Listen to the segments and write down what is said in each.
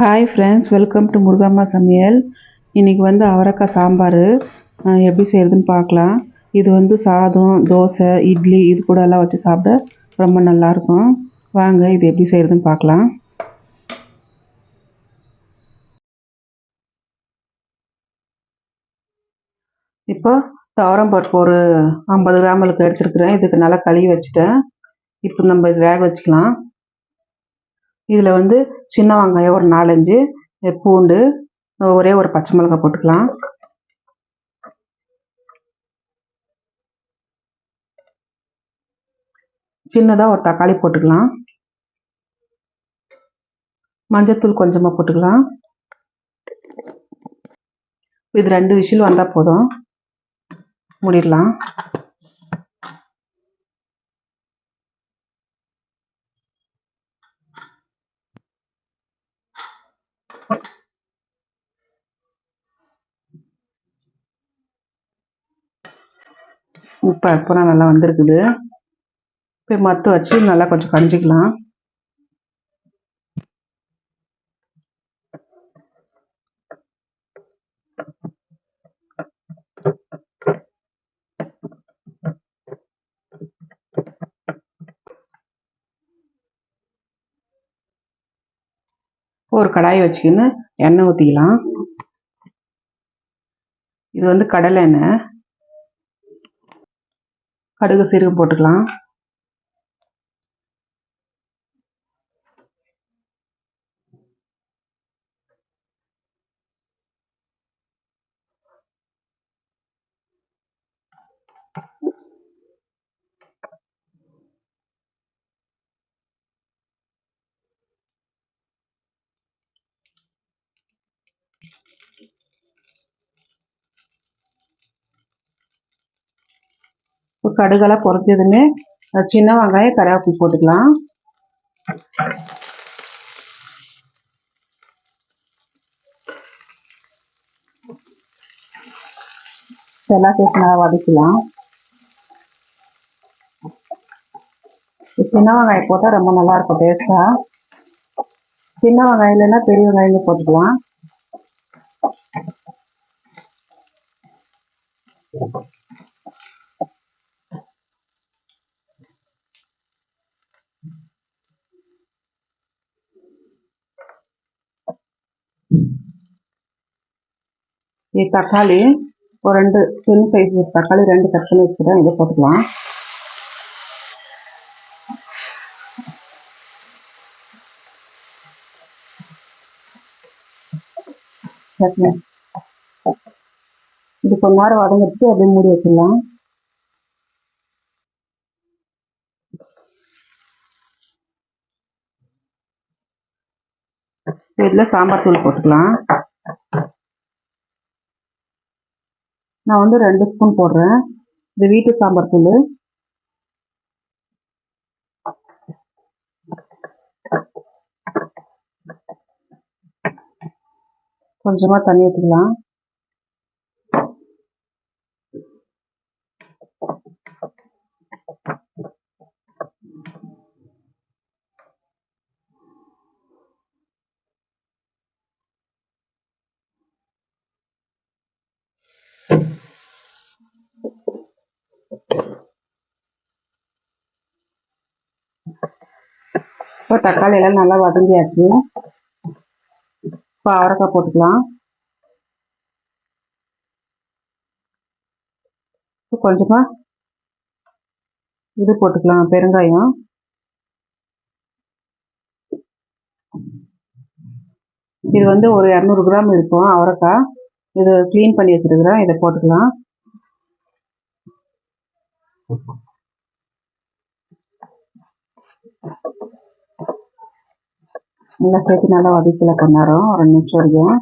Hi friends, welcome to Murugamma சமையல். இன்றைக்கி வந்து அவரைக்காய் சாம்பார் எப்படி செய்கிறதுன்னு பார்க்கலாம். இது வந்து சாதம், தோசை, இட்லி இது கூட எல்லாம் வச்சு சாப்பிட ரொம்ப நல்லாயிருக்கும். வாங்க இது எப்படி செய்கிறதுன்னு பார்க்கலாம். இப்போ துவரம்பருப்பு ஒரு 50 கிராமலுக்கு எடுத்துருக்குறேன். இதுக்கு நல்லா கழுவி வச்சுட்டேன். இப்போ நம்ம இது வேக வச்சுக்கலாம். இதில் வந்து சின்ன வெங்காயம் ஒரு 4-5, பூண்டு, ஒரே ஒரு பச்சை மிளகாய் போட்டுக்கலாம். சின்னதாக ஒரு தக்காளி போட்டுக்கலாம். மஞ்சத்தூள் கொஞ்சமாக போட்டுக்கலாம். இது 2 விசில் வந்தால் போதும், மூடிடலாம். இப்போ அப்புறம் நல்லா வந்திருக்குது. இப்போ மத்து வச்சு நல்லா கொஞ்சம் கஞ்சிக்கலாம். ஒரு கடாயை வச்சுக்கின்னு எண்ணெய் ஊற்றிக்கலாம். இது வந்து கடலை எண்ணெய். கடுகு சீரகம் போட்டுக்கலாம். இப்போ கடுகெல்லாம் பொரிச்சதுமே சின்ன வெங்காயம், கருவேப்பிலை போட்டுக்கலாம். எல்லாம் சேர்த்து நல்லா வதக்கலாம். சின்ன வெங்காயம் போட்டால் ரொம்ப நல்லா இருக்கும் டேஸ்ட்டாக. சின்ன வெங்காயம் இல்லைன்னா பெரிய வெங்காயம் போட்டுக்கலாம். இது தக்காளி ஒரு 2 சின்ன சைஸ் தக்காளி 2 கட் பண்ணி வச்சுக்கிறேன். இதை போட்டுக்கலாம். இது கொஞ்ச நேரம் வதங்கிட்டு அப்படியே மூடி வச்சிடலாம். இதில் சாம்பார் தூள் போட்டுக்கலாம். நான் வந்து 2 ஸ்பூன் போடுறேன். இது வீட்டு சாம்பார் தூள். கொஞ்சமாக தண்ணி ஊற்றிக்கலாம். இப்போ தக்காளி எல்லாம் நல்லா வதங்கியாச்சு. இப்போ அவரைக்காய் போட்டுக்கலாம். இப்போ கொஞ்சமாக இது போட்டுக்கலாம், பெருங்காயம். இது வந்து ஒரு 200 கிராம் இருக்கும் அவரைக்காய். இது க்ளீன் பண்ணி வச்சுருக்கிறேன். இதை போட்டுக்கலாம். நல்லா சேர்த்து நல்லா வதக்கல கொஞ்ச நேரம், ஒரு 2 நிமிஷம் வரைக்கும்.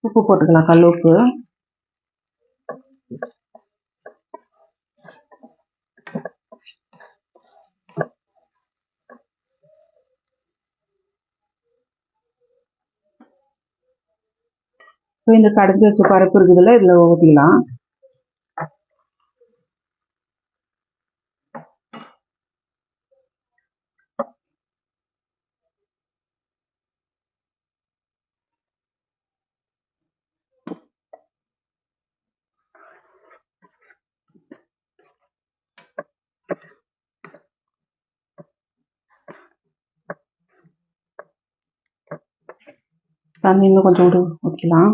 உப்பு போட்டுக்கலாம், கல் உப்பு. இப்போ இந்த கடைஞ்சி வச்ச பருப்பு இருக்குதுல்ல, இதில் ஊற்றிக்கலாம். தண்ணி இன்னும் கொஞ்சம் ஊற்றிக்கலாம்.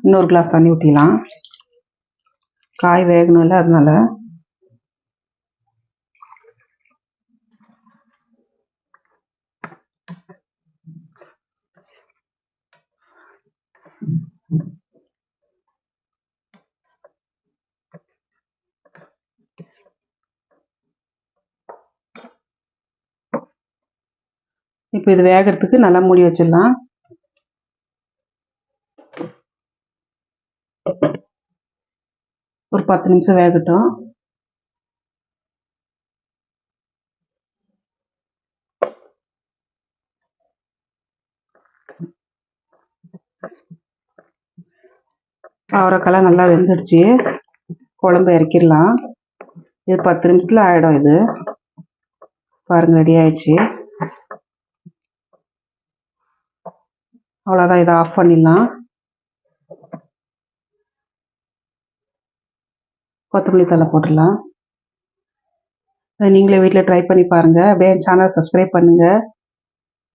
இன்னொரு கிளாஸ் தண்ணி ஊற்றிக்கலாம். காய் வேகணும்ல, அதனால. இப்போ இது வேகிறதுக்கு நல்லா மூடி வச்சிடலாம். ஒரு 10 நிமிஷம் வேகட்டும். அவரைக்காய் நல்லா வெந்துடுச்சு. குழம்பு இறக்கிடலாம். இது 10 நிமிஷத்தில் ஆகிடும். இது பாருங்கள், ரெடி ஆயிடுச்சு. அவ்வளோதான், இதை ஆஃப் பண்ணிடலாம். கொத்தமல்லி தழை போட்டுடலாம். அதை நீங்களே வீட்டில் ட்ரை பண்ணி பாருங்கள். அப்படியே சேனல் சப்ஸ்கிரைப் பண்ணுங்கள்.